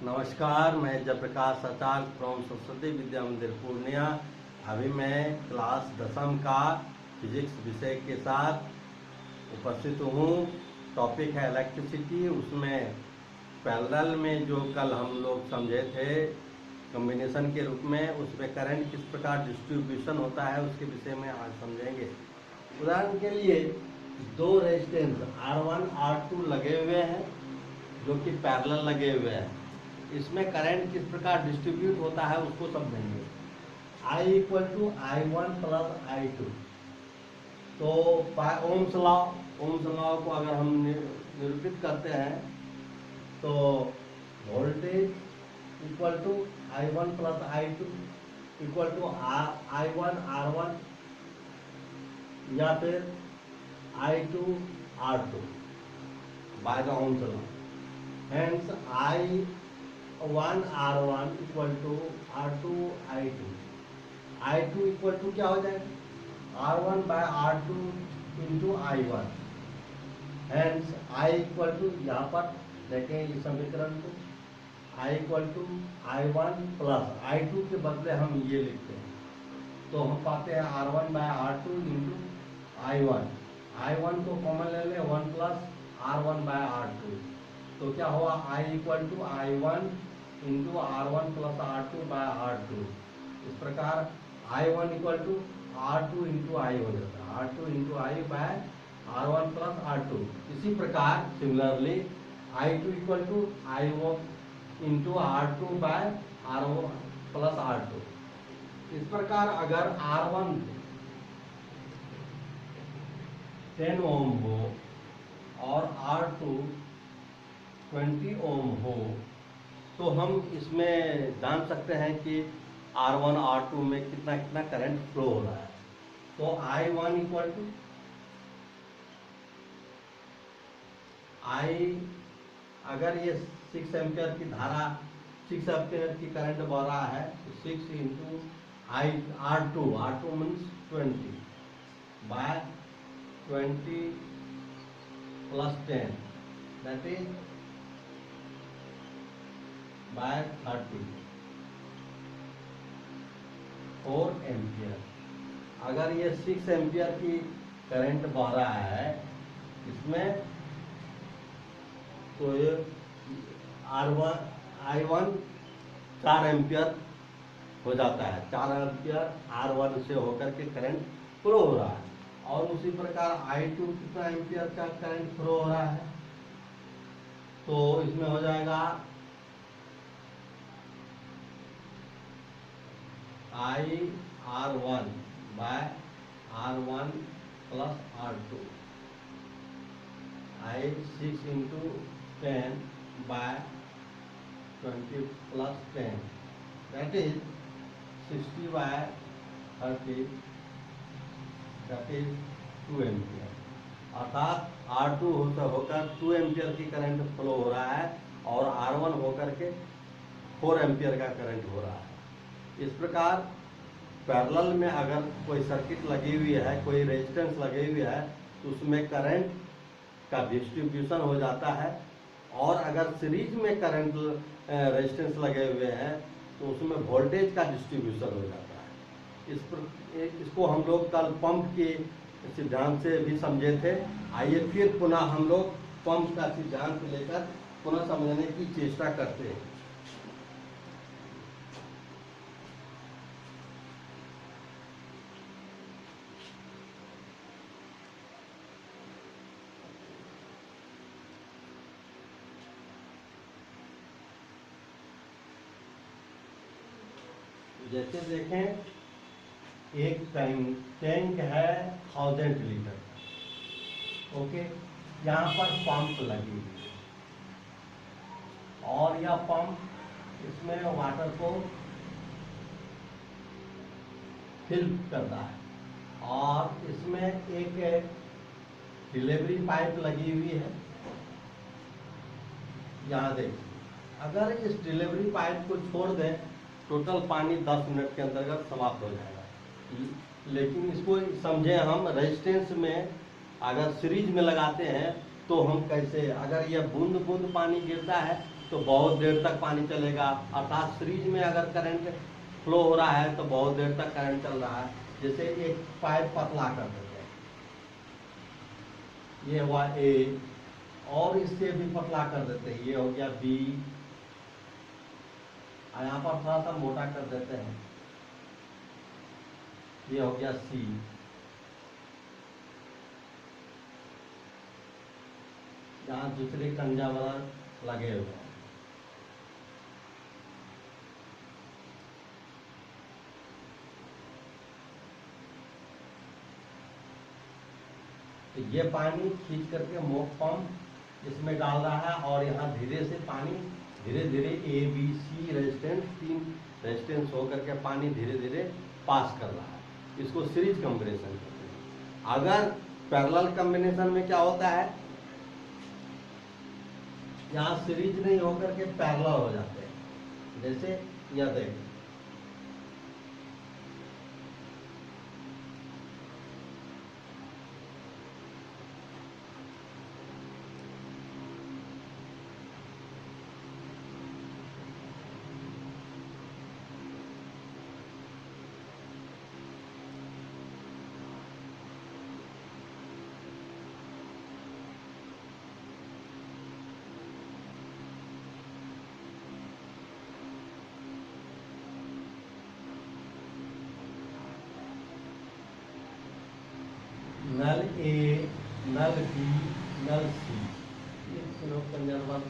नमस्कार, मैं जयप्रकाश आचार्य फ्रॉम सरस्वती विद्या मंदिर पूर्णिया। अभी मैं क्लास 10वीं का फिजिक्स विषय के साथ उपस्थित हूँ। टॉपिक है इलेक्ट्रिसिटी। उसमें पैरेलल में जो कल हम लोग समझे थे कॉम्बिनेशन के रूप में, उसमें करंट किस प्रकार डिस्ट्रीब्यूशन होता है उसके विषय में आज समझेंगे। उदाहरण के लिए दो रेजिस्टेंस R1 R2 लगे हुए हैं जो कि पैरेलल लगे हुए हैं। इसमें करंट किस प्रकार डिस्ट्रीब्यूट होता है उसको समझेंगे। I = I1 + I2। तो बाय ओम्स लॉ को अगर हम निरूपित करते हैं तो voltage = I1 + I2 = I1 R1 या फिर I2 R2 by the Ohm's law. Hence I1 R1 = R2 I2। I2 = क्या हो जाएगा R1/R2 × I1। Hence I = यहाँ पर देखें इस समीकरण को, I = I1 + I2 के बदले हम ये लिखते हैं तो हम पाते हैं R1/R2 × I1। I1 को कॉमन ले लें 1 + R1/R2 तो क्या हुआ I = I1 × R1 + R2/R2। इस प्रकार I1 = R2 × I हो जाता है, R2 × I/R1 + R2। इसी प्रकार similarly I2 = I1 × R2/R1 + R2। इस प्रकार अगर R1 10 ओम हो और R2 20 ओम हो तो हम इसमें जान सकते हैं कि R1 R2 में कितना कितना करंट फ्लो हो रहा है। तो I1 = अगर ये 6 एम्पियर की धारा 6 एम्पियर की करंट बह रहा है तो 6 × R2 means 20 by 20 + 10 that is by 30 4 ampere. अगर ये 6 एम्पियर की करंट बह रहा है इसमें तो ये I1 4 एम्पियर हो जाता है। 4 एम्पियर R1 से होकर के करंट फ्लो हो रहा है। और उसी प्रकार I2 कितना एम्पियर का करंट फ्लो हो रहा है तो इसमें हो जाएगा I/R1 + R2 I6 × 10 / 20 + 10 that is 60/30 that is 2 ampere. अर्थात R2 होकर 2 एम्पियर की करंट फ्लो हो रहा है और R1 होकर के 4 एम्पियर का करंट हो रहा है। इस प्रकार पैरेलल में अगर कोई सर्किट लगी हुई है, कोई रेजिस्टेंस लगी हुई है तो उसमें करंट का डिस्ट्रीब्यूशन हो जाता है। और अगर सीरीज में करंट रेजिस्टेंस लगे हुए हैं तो उसमें वोल्टेज का डिस्ट्रीब्यूशन हो जाता है। इसको हम लोग कल पंप के सिद्धांत से भी समझे थे। आइए फिर पुनः हम लोग पंप का सिद्धांत लेकर पुनः समझने की चेष्टा करते हैं। जैसे देखें एक टैंक है 1000 लीटर का, ओके। यहाँ पर पंप लगी हुई है और यह पंप इसमें वाटर को फिल करता है और इसमें एक डिलीवरी पाइप लगी हुई है। यहाँ देखिए, अगर इस डिलीवरी पाइप को छोड़ दें टोटल पानी 10 मिनट के अंतर्गत समाप्त हो जाएगा। लेकिन इसको समझें हम रेजिस्टेंस में अगर सीरीज में लगाते हैं तो हम कैसे, अगर यह बूंद बूंद पानी गिरता है तो बहुत देर तक पानी चलेगा। अर्थात सीरीज में अगर करंट फ्लो हो रहा है तो बहुत देर तक करंट चल रहा है। जैसे एक पाइप पतला कर देते हैं, ये हुआ ए, और इससे भी पतला कर देते हैं, ये हो गया बी, और यहाँ पर थोड़ा सा मोटा कर देते हैं, ये हो गया सी। यहाँ दूसरे कंजावरर लगे हुए हैं। तो ये पानी खींच करके मोक पंप इसमें डाल रहा है, और यहाँ धीरे से पानी धीरे धीरे A B C resistance, 3 resistance होकर के पानी धीरे धीरे पास कर रहा है। इसको सीरीज कॉम्बिनेशन कहते हैं। अगर पैरेलल कॉम्बिनेशन में क्या होता है, यहाँ सीरीज नहीं होकर के पैरेलल हो जाते हैं। जैसे यह देख, नल ए, नल बी, नल सी, ये तीनों कंजर्वर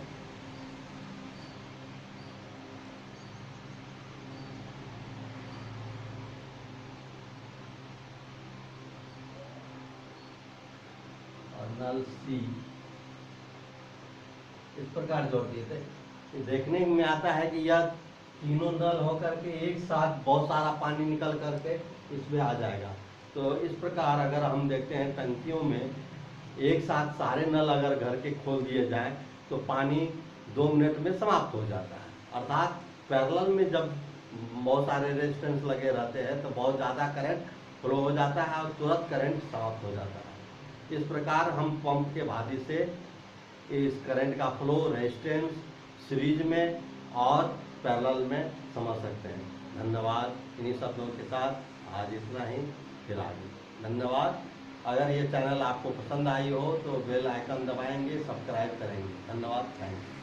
और नल सी इस प्रकार जोड़ दिए थे। देखने में आता है कि यह तीनों नल होकर के एक साथ बहुत सारा पानी निकल करके इसमें आ जाएगा। तो इस प्रकार अगर हम देखते हैं टंकियों में एक साथ सारे नल अगर घर के खोल दिए जाएं तो पानी 2 मिनट में समाप्त हो जाता है। अर्थात पैरेलल में जब बहुत सारे रेजिस्टेंस लगे रहते हैं तो बहुत ज़्यादा करंट फ्लो हो जाता है और तुरंत करंट समाप्त हो जाता है। इस प्रकार हम पंप के भादी से इस करंट का फ्लो रेजिस्टेंस सीरीज में और पैरेलल में समझ सकते हैं। धन्यवाद। इन्हीं शब्दों के साथ आज इतना ही, फिर आगे। धन्यवाद। अगर ये चैनल आपको पसंद आई हो तो बेल आइकन दबाएंगे, सब्सक्राइब करेंगे। धन्यवाद। Thank you.